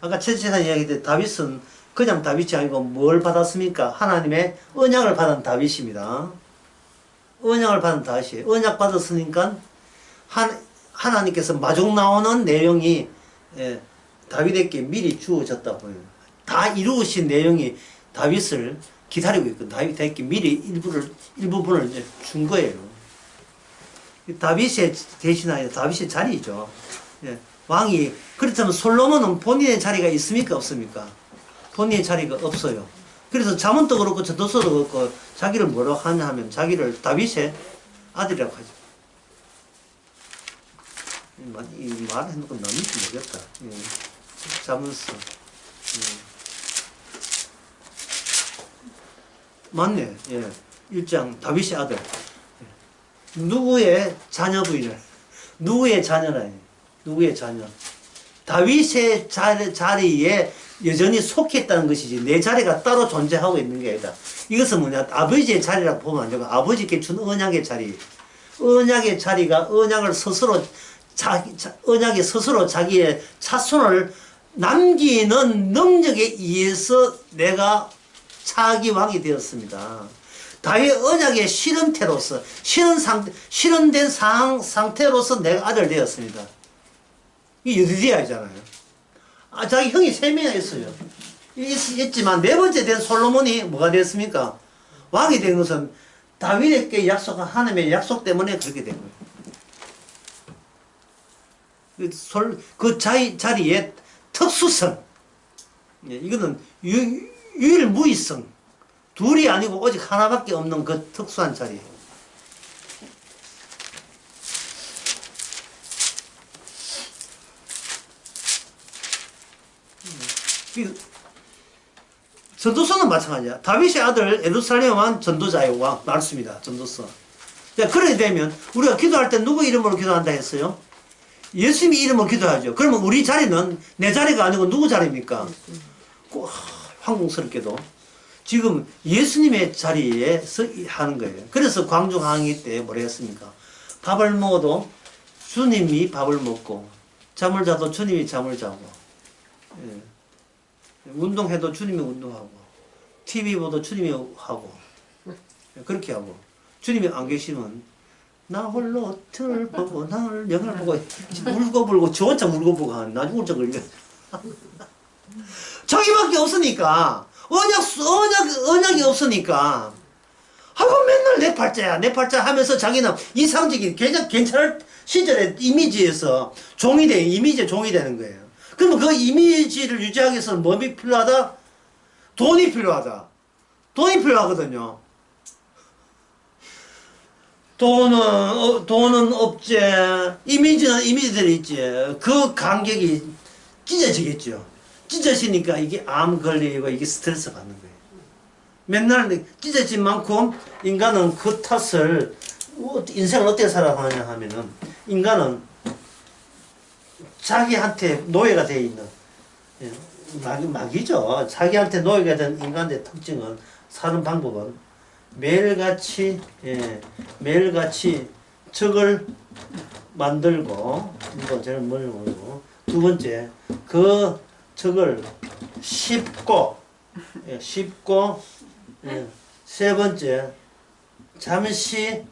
아까 첫째사 이야기 때 다윗은 그냥 다윗이 아니고 뭘 받았습니까? 하나님의 언약을 받은 다윗입니다. 언약을 받은 다윗이 언약 받았으니까 하나님께서 마중 나오는 내용이 다윗에게 미리 주어졌다고요. 다 이루어진 내용이 다윗을 기다리고 있고 다윗에게 미리 일부분을 이제 준 거예요. 다윗의 대신하여 다윗의 자리죠. 왕이 그렇다면 솔로몬은 본인의 자리가 있습니까 없습니까? 본인의 자리가 없어요. 그래서 잠언도 그렇고 저도서도 그렇고 자기를 뭐라고 하냐 하면 자기를 다윗의 아들이라고 하죠. 이 말을 해놓고 남는지 모르겠다. 잠언서. 맞네. 1장 다윗의 아들. 누구의 자녀 부인을 누구의 자녀라. 누구의 자녀. 다윗의 자리에 여전히 속해 있다는 것이지 내 자리가 따로 존재하고 있는 게 아니다. 이것은 뭐냐 아버지의 자리라고 보면 안 되고 아버지께 준 언약의 자리. 언약의 자리가 언약이 스스로 자기의 자손을 남기는 능력에 의해서 내가 차기 왕이 되었습니다. 다윗 언약의 실현태로서 실현된 상태로서 내가 아들 되었습니다. 이게 여디디아이잖아요. 자기 형이 3명이나 있어요. 있지만 4번째 된 솔로몬이 뭐가 됐습니까? 왕이 된 것은 다윗에게 약속한 하나님의 약속 때문에 그렇게 된 거예요. 그 자리의 특수성. 이거는 유일무이성. 둘이 아니고 오직 하나밖에 없는 그 특수한 자리예요. 전도서는 마찬가지야. 다윗의 아들 예루살렘 왕 전도자의 왕 말씀이다. 전도서. 자, 그래 되면 우리가 기도할 때 누구 이름으로 기도한다 했어요? 예수님 이름으로 기도하죠. 그러면 우리 자리는 내 자리가 아니고 누구 자리입니까? 황공스럽게도 지금 예수님의 자리에서 하는 거예요. 그래서 광중항의 때 뭐라 했습니까? 밥을 먹어도 주님이 밥을 먹고 잠을 자도 주님이 잠을 자고, 예. 운동해도 주님이 운동하고 TV 보도 주님이 하고, 그렇게 하고, 주님이 안 계시면 나 홀로 틀을 보고 나를 영을 보고 울고불고 저 혼자 울고불고 하는 나중에 울적 걸려. 자기밖에 없으니까 언약이 없으니까 하고 맨날 내 팔자야 내 팔자 하면서 자기는 이상적인 괜찮을 시절의 이미지에서 이미지에 종이 되는 거예요. 그러면 그 이미지를 유지하기 위해서는 뭐가 필요하다? 돈이 필요하다. 돈이 필요하거든요. 돈은 업체, 이미지는 이미지들이 있지. 그 간격이 찢어지겠죠. 찢어지니까 이게 암 걸리고 이게 스트레스 받는 거예요. 맨날 찢어진 만큼 인간은 그 탓을 인생을 어떻게 살아가느냐 하면은 인간은 자기한테 노예가 되어 있는 막이죠. 자기한테 노예가 된 인간의 특징은 사는 방법은 매일같이 적을 만들고 이거 저는 뭘 모르고 두 번째 그 적을 씹고 세 번째 잠시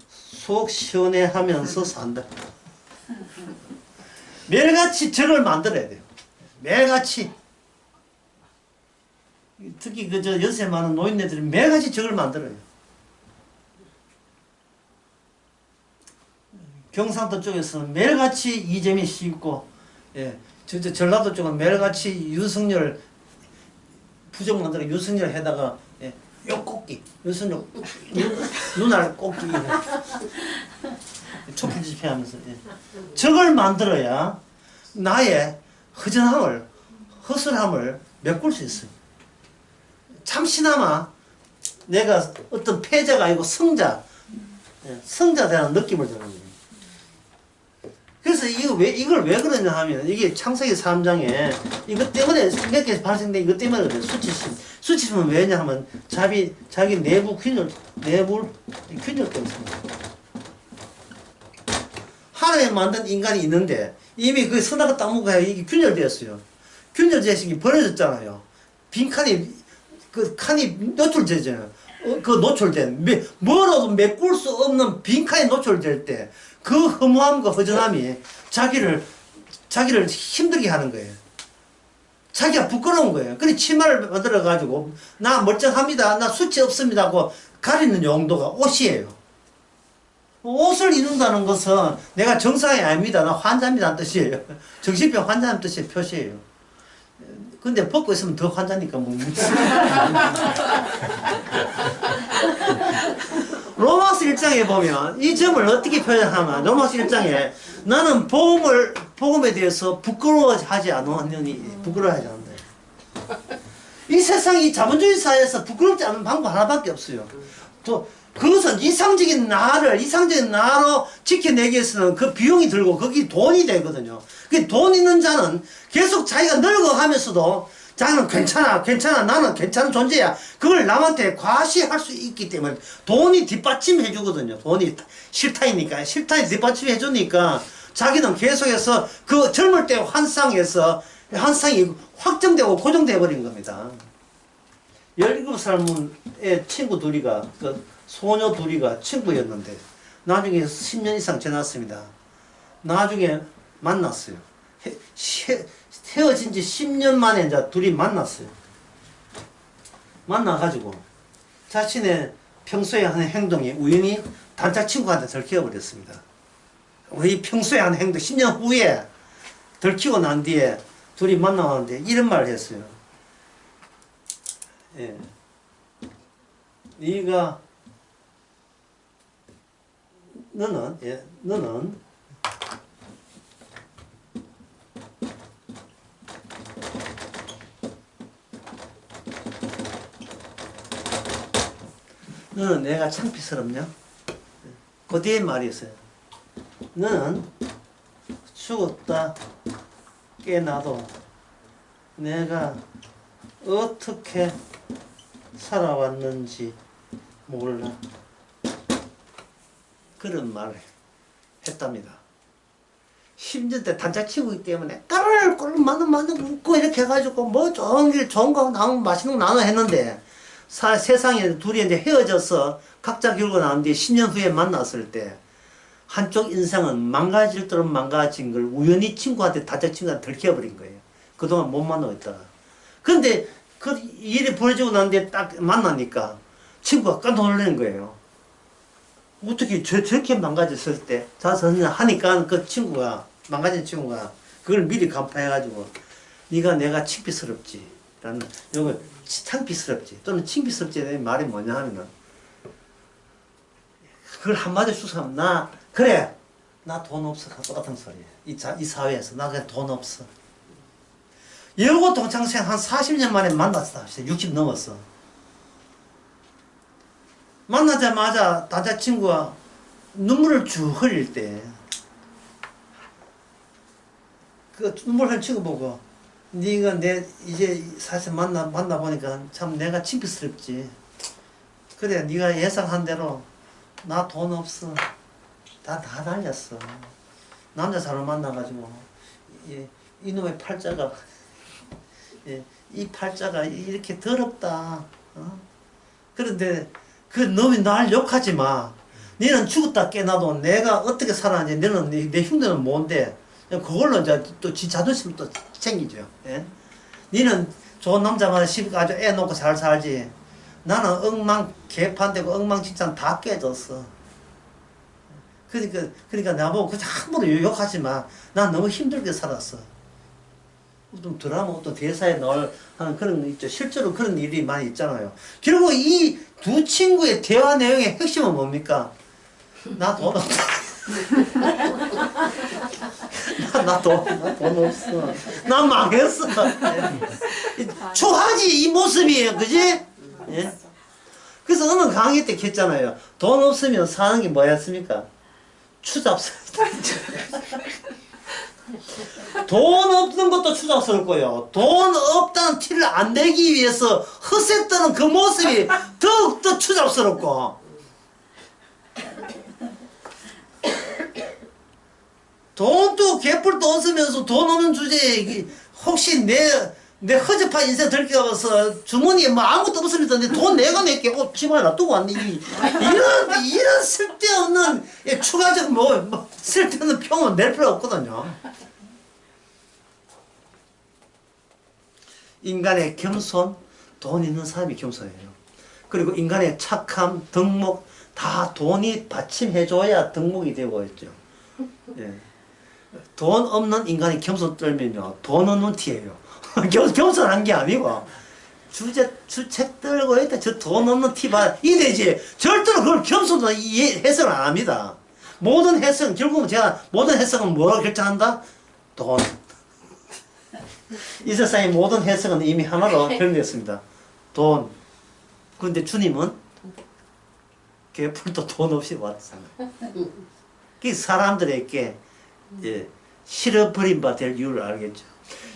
속 시원해하면서 산다. 매일같이 적을 만들어야 돼요. 매일같이. 특히 그저 연세 많은 노인네들이 매일같이 적을 만들어요. 경상도 쪽에서는 매일같이 이재민 씨 있고, 전라도 쪽은 매일같이 윤석열 부정 만들어 윤석열 해다가 요 꼭기 윤석열 눈알 꼭기 촛불 집회하면서 적을 만들어야 나의 허전함을 허술함을 메꿀 수 있어요. 잠시나마 내가 어떤 패자가 아니고 성자되는 느낌을 주는 거예요. 그래서 이걸 왜 그러냐 하면 이게 창세기 3장에 이것 때문에 몇 개 발생된 이것 때문에 그래요. 수치심은 왜냐 하면 자기 내부 균열 때문에. 하나님 만든 인간이 있는데 이미 그 선악을 딱 먹고 이게 균열되었어요. 균열제식이 버려졌잖아요. 빈칸이 그 칸이 노출되잖아요. 그 노출된 뭐라도 메꿀 수 없는 빈칸이 노출될 때 그 허무함과 허전함이 자기를 힘들게 하는 거예요. 자기가 부끄러운 거예요. 그래 치마를 만들어 가지고 나 멀쩡합니다. 나 수치 없습니다 하고 가리는 용도가 옷이에요. 옷을 입는다는 것은 내가 정상이 아닙니다. 나 환자입니다 하는 뜻이에요. 정신병 환자라는 뜻의 표시예요. 근데 벗고 있으면 더 환자니까 뭐. 로마서 1장에 보면 이 점을 어떻게 표현하면 로마서 1장에 나는 복음에 대해서 부끄러워하지 않으니 부끄러워하지 않는다. 이 세상 이 자본주의 사회에서 부끄럽지 않은 방법 하나밖에 없어요. 또 그것은 이상적인 나로 지켜내기 위해서는 그 비용이 들고 거기 돈이 되거든요. 그 돈 있는 자는 계속 자기가 늙어가면서도 자기는 괜찮아 나는 괜찮은 존재야. 그걸 남한테 과시할 수 있기 때문에 돈이 뒷받침해 주거든요. 돈이 실타이니까 실타이 뒷받침해 주니까 자기는 계속해서 그 젊을 때 환상이 확정되고 고정되어 버린 겁니다. 17살의 친구 둘이가 소녀 둘이가 친구였는데 나중에 10년 이상 지났습니다. 나중에 만났어요. 헤어진 지 10년 만에 이제 둘이 만났어요. 만나가지고 자신의 평소에 하는 행동이 우연히 단짝 친구한테 들켜버렸습니다. 우리 평소에 하는 행동 10년 후에 들키고 난 뒤에 둘이 만나는데 이런 말을 했어요. 너는 너는 내가 창피스럽냐? 그 뒤에 말이 있어요. 너는 죽었다 깨나도 내가 어떻게 살아왔는지 몰라. 그런 말을 했답니다. 힘들 때 단짝 치고 있기 때문에 까르르 만두 웃고 이렇게 해가지고 뭐 좋은 거 나오면 맛있는 거 나눠 했는데 세상에 둘이 이제 헤어져서 각자 결국 나온 뒤에 10년 후에 만났을 때 한쪽 인생은 망가질 듯 망가진 걸 우연히 친구한테 단짝 친구한테 들켜버린 거예요. 그동안 못 만나고 있다가. 그런데 그 일이 벌어지고 난 뒤에 딱 만나니까 친구가 깜짝 놀라는 거예요. 어떻게 저렇게 망가졌을 때 자선이나 하니까 그 친구가 망가진 친구가 그걸 미리 간파해가지고 네가 내가 창피스럽지 라는 요거 창피스럽지 또는 창피스럽지의 말이 뭐냐 하면은 그걸 한마디로 수습하면 나 그래 나 돈 없어 똑같은 소리야. 이 사회에서 나 그냥 돈 없어. 여고 동창생 한 40년 만에 만났어. 60 넘었어. 만나자마자 남자친구가 눈물을 쭉 흘릴 때 그 눈물 흘린 친구 보고 네가 내 이제 사실 만나보니까 참 내가 창피스럽지. 그래 네가 예상한 대로 나 돈 없어. 다 달렸어. 남자 사람 만나가지고 이놈의 팔자가 이 팔자가 이렇게 더럽다. 그런데 그 놈이 날 욕하지 마. 너는 죽었다 깨나도 내가 어떻게 살았는지 너는 내 흉내는 뭔데 그걸로 이제 또 지 자존심 또 챙기죠. 예? 너는 좋은 남자만 아주 애 놓고 잘 살지. 나는 엉망 개판되고 엉망진창 다 깨졌어. 그러니까 나보고 그냥 함부로 욕하지 마. 난 너무 힘들게 살았어. 어떤 드라마, 어떤 대사에 나올 하는 그런 거 있죠. 실제로 그런 일이 많이 있잖아요. 결국 이 두 친구의 대화 내용의 핵심은 뭡니까? 나 돈 없어. 나 돈 없어. 나 망했어. 초하지 이 모습이에요. 그지? 예? 그래서 어느 강의 때 했잖아요. 돈 없으면 사는 게 뭐였습니까? 추잡스럽다. 돈 없는 것도 추잡스럽고요. 돈 없다는 티를 안 내기 위해서 허세 떠는 그 모습이 더욱더 추잡스럽고 돈도 개뿔도 없으면서 돈 없는 주제에 혹시 내 허접한 인생 들켜서 주머니에 뭐 아무것도 없으면서 돈 내가 낼게 집안에 놔두고 왔네. 이런 쓸데없는 추가적 뭐 쓸데없는 평은 낼 필요 없거든요. 인간의 겸손, 돈 있는 사람이 겸손해요. 그리고 인간의 착함, 덕목 다 돈이 받침해줘야 덕목이 되고 있죠. 예. 돈 없는 인간이 겸손 떨면요, 돈 없는 티예요. 겸손한 게 아니고 주책 떨고 있다 저 돈 없는 티 봐 이래지. 절대로 그걸 겸손으로 해석을 안 합니다. 모든 해석은 결국은 제가 모든 해석은 뭐라고 결정한다? 돈. 이 세상의 모든 해석은 이미 하나로 결정됐습니다. 돈. 그런데 주님은 개뿔도 돈 없이 왔잖아요. 그 사람들에게 실어버린 바 될 이유를 알겠죠.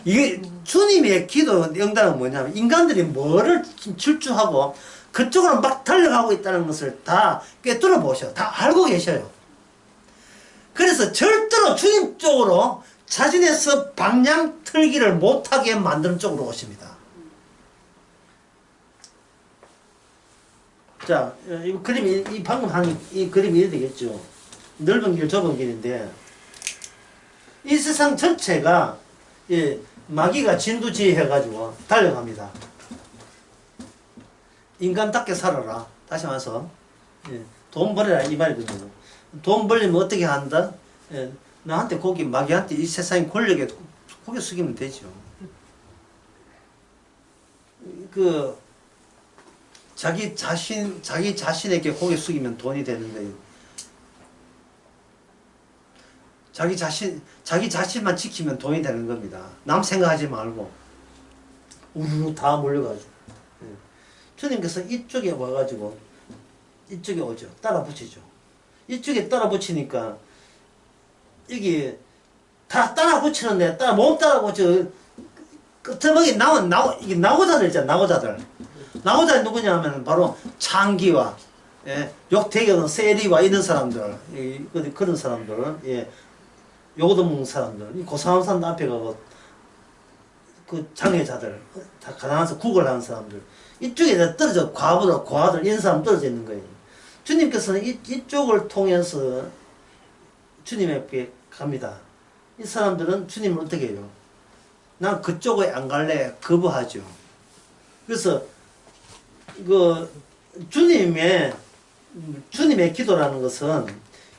이게 주님의 기도 응답은 뭐냐면 인간들이 뭐를 질주하고 그쪽으로 막 달려가고 있다는 것을 다 꿰뚫어 보셔. 다 알고 계셔요. 그래서 절대로 주님 쪽으로 자신에서 방향 틀기를 못하게 만드는 쪽으로 오십니다. 자, 이 그림이, 방금 한 이 그림이 이래 되겠죠. 넓은 길, 좁은 길인데, 이 세상 전체가, 마귀가 진두지휘해가지고 달려갑니다. 인간답게 살아라. 다시 와서, 돈 벌어라. 이 말이거든요. 돈 벌려면 어떻게 한다? 나한테 마귀한테 이 세상의 권력에 고개 숙이면 되죠. 자기 자신에게 고개 숙이면 돈이 되는 거예요. 자기 자신만 지키면 돈이 되는 겁니다. 남 생각하지 말고. 우르르 다 몰려가지고. 주님께서 이쪽에 와가지고, 이쪽에 오죠. 따라 붙이죠. 이쪽에 따라 붙이니까 여기 다 따라 붙이는데 몸 따라 붙여 끄트머리 이게 나고자들 있잖아. 나고자들 누구냐 하면 바로 창기와 예, 욕태견 세리와 이런 사람들 그런 사람들 예, 요거도 먹는 사람들 고상한 사람들 앞에 가고 그 장애자들 가난해서 구걸하는 사람들 이쪽에 떨어져 과부들 이런 사람 떨어져 있는 거예요. 주님께서는 이쪽을 통해서 주님에게 갑니다. 이 사람들은 주님을 어떻게 해요? 난 그쪽에 안 갈래 거부하죠. 그래서 그 주님의 기도라는 것은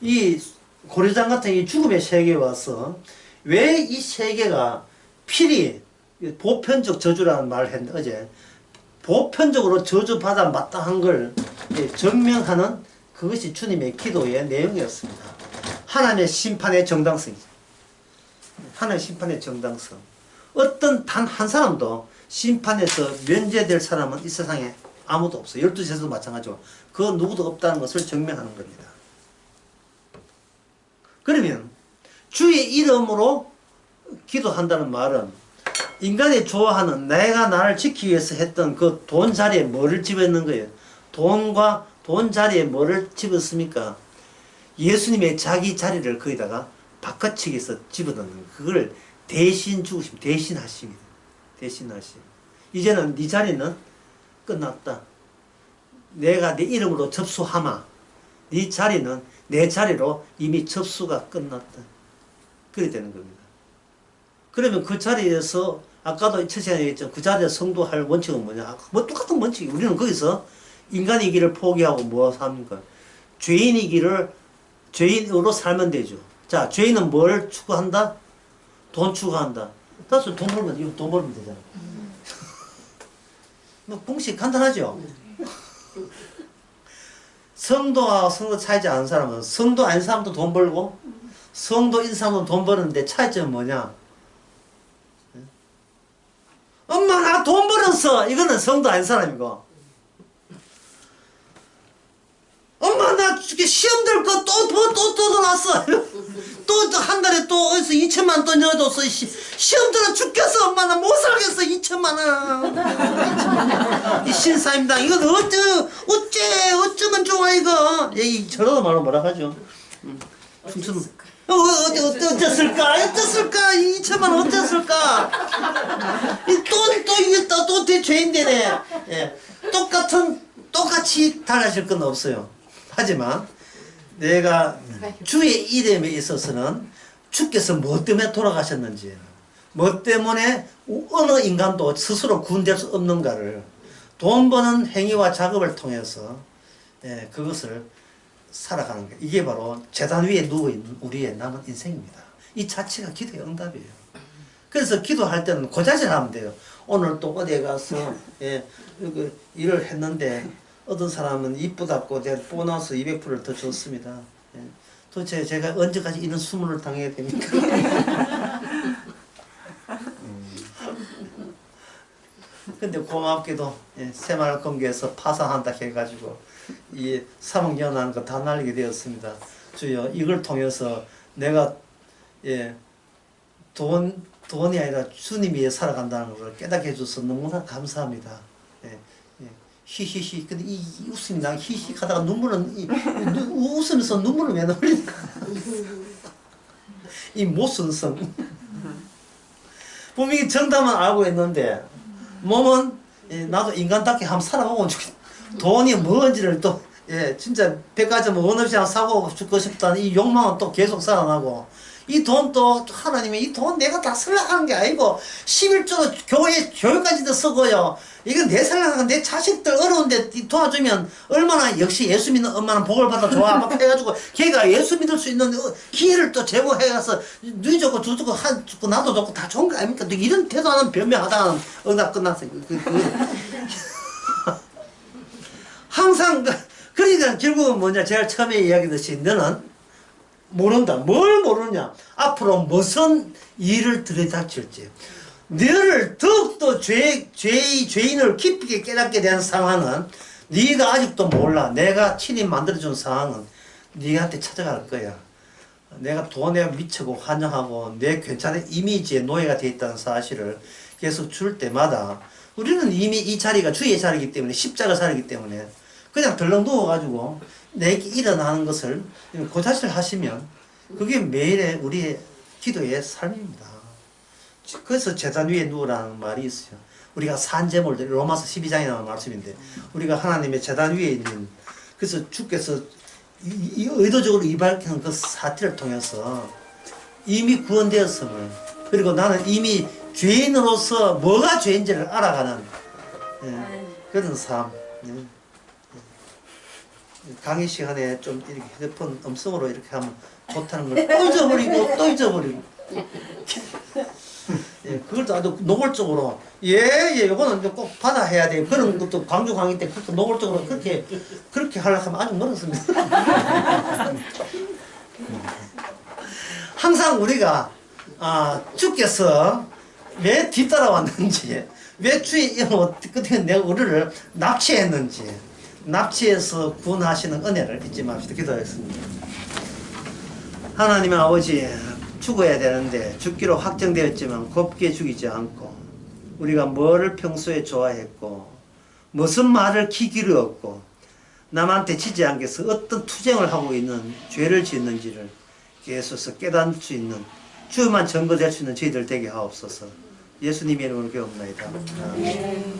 이 고려장 같은 이 죽음의 세계에 와서 왜 이 세계가 필히 보편적 저주라는 말을 했는데 어제 보편적으로 저주받아 마땅한 걸 증명하는 그것이 주님의 기도의 내용이었습니다. 하나님의 심판의 정당성이죠. 하나님의 심판의 정당성. 어떤 단 한 사람도 심판에서 면제될 사람은 이 세상에 아무도 없어요. 12세도 마찬가지고 그 누구도 없다는 것을 증명하는 겁니다. 그러면 주의 이름으로 기도한다는 말은 인간이 좋아하는 내가 나를 지키기 위해서 했던 그 돈 자리에 뭐를 집어넣는 거예요? 돈과 돈 자리에 뭐를 집었습니까? 예수님의 자기 자리를 거기다가 바깥측에서 집어넣는 거예요. 그걸 대신 죽으심, 대신하심이다. 대신하심. 이제는 네 자리는 끝났다. 내가 네 이름으로 접수하마. 네 자리는 내 자리로 이미 접수가 끝났다. 그렇게 되는 겁니다. 그러면 그 자리에서 아까도 첫 시간에 얘기했죠. 그 자리에서 성도할 원칙은 뭐냐? 뭐 똑같은 원칙이 우리는 거기서 인간의 길을 포기하고 뭐 합니까? 죄인으로 살면 되죠. 자, 죄인은 뭘 추구한다? 돈 추구한다. 따라서 돈 벌면 되잖아. 뭐 공식 간단하죠? 성도와 성도 차이지 않은 사람은 성도 아닌 사람도 돈 벌고 성도인 사람도 돈 버는데 차이점은 뭐냐? 엄마 나 돈 벌었어. 이거는 성도 아닌 사람이고 엄마 나 시험 들 거 또 났어. 또 한 달에 또 어디서 2천만 돈 넣어줬어. 시험 들어 죽겠어. 엄마 나 못 살겠어. 2천만 원. 이 신사임당 이거 어쩌면 좋아 이거. 이 저러다 말로 뭐라 하죠? 춤추는 어땠을까? 2천만 원 어땠을까? 또 죄인 되네. 예. 똑같이 달라질 건 없어요. 하지만 내가 주의 이름에 있어서는 주께서 뭐 때문에 돌아가셨는지 뭐 때문에 어느 인간도 스스로 구원될 수 없는가를 돈 버는 행위와 작업을 통해서 그것을 살아가는 거예요. 이게 바로 제단 위에 누워있는 우리의 남은 인생입니다. 이 자체가 기도의 응답이에요. 그래서 기도할 때는 고자질 하면 돼요. 오늘 또 어디에 가서 일을 했는데 어떤 사람은 이쁘다고 제가 보너스 200%를 더 줬습니다. 도대체 제가 언제까지 이런 수문을 당해야 됩니까? 근데 고맙게도 새마을금고에서 파산한다 해가지고 이 3억 연하는 거 다 날리게 되었습니다. 주여 이걸 통해서 내가 돈이 아니라 주님이 살아간다는 것을 깨닫게 해줘서 너무나 감사합니다. 히히히. 근데 이 웃음이 나 히히 하다가 웃으면서 눈물을 왜 흘리나. 이 못선성. 분명히 정답은 알고 있는데 몸은 나도 인간답게 한번 살아보고 싶겠다. 돈이 뭔지를 또 진짜 백화점 원 없이 사고 죽고 싶다는 이 욕망은 또 계속 살아나고 이 돈 또 하나님이 이 돈 내가 다 쓰려고 하는 게 아니고 11조 교회까지도 쓰고요. 이건 내 살려고 내 자식들 어려운데 도와주면 얼마나 역시 예수 믿는 엄마는 복을 받아 좋아 막 해가지고 걔가 예수 믿을 수 있는 기회를 또 제공해가서 누이 좋고 두 좋고 한 좋고 나도 좋고 다 좋은 거 아닙니까? 이런 태도하는 변명하다가 응답 끝났어요. 항상 그러니까 결국은 뭐냐 제가 처음에 이야기했듯이 너는 모른다. 뭘 모르냐? 앞으로 무슨 일을 들이닥칠지. 너를 더욱더 죄인을 깊게 깨닫게 되는 상황은 네가 아직도 몰라. 내가 친히 만들어준 상황은 네한테 찾아갈 거야. 내가 돈에 미치고 환영하고 내 괜찮은 이미지의 노예가 돼 있다는 사실을 계속 줄 때마다 우리는 이미 이 자리가 주의 자리이기 때문에 십자가 자리이기 때문에 그냥 덜렁 누워가지고 내게 일어나는 것을 그 자체를 하시면 그게 매일의 우리의 기도의 삶입니다. 그래서 제단 위에 누우라는 말이 있어요. 우리가 산제물, 로마서 12장에 나오는 말씀인데 우리가 하나님의 제단 위에 있는 그래서 주께서 의도적으로 이발하는 그 사태를 통해서 이미 구원되었음을 그리고 나는 이미 죄인으로서 뭐가 죄인지를 알아가는 그런 삶. 강의 시간에 좀 이렇게 휴대폰 음성으로 이렇게 하면 좋다는 걸 또 잊어버리고 또 잊어버리고 그걸 또 아주 노골적으로 요거는 꼭 받아 해야 돼 그런 것도 광주 강의 때 그렇게 노골적으로 그렇게 하려고 하면 아주 멀었습니다. 항상 우리가 주께서 왜 뒤따라왔는지 왜 주의 끝에 내가 우리를 납치했는지 납치해서 구원하시는 은혜를 잊지 맙시다. 기도하겠습니다. 하나님의 아버지 죽어야 되는데 죽기로 확정되었지만 곱게 죽이지 않고 우리가 뭐를 평소에 좋아했고 무슨 말을 기기르었고 남한테 지지 않게 해서 어떤 투쟁을 하고 있는 죄를 짓는지를 계속 깨닫을 수 있는 주만 증거될 수 있는 저희들 되게 하옵소서. 예수님의 이름으로 기도합니다. 아멘.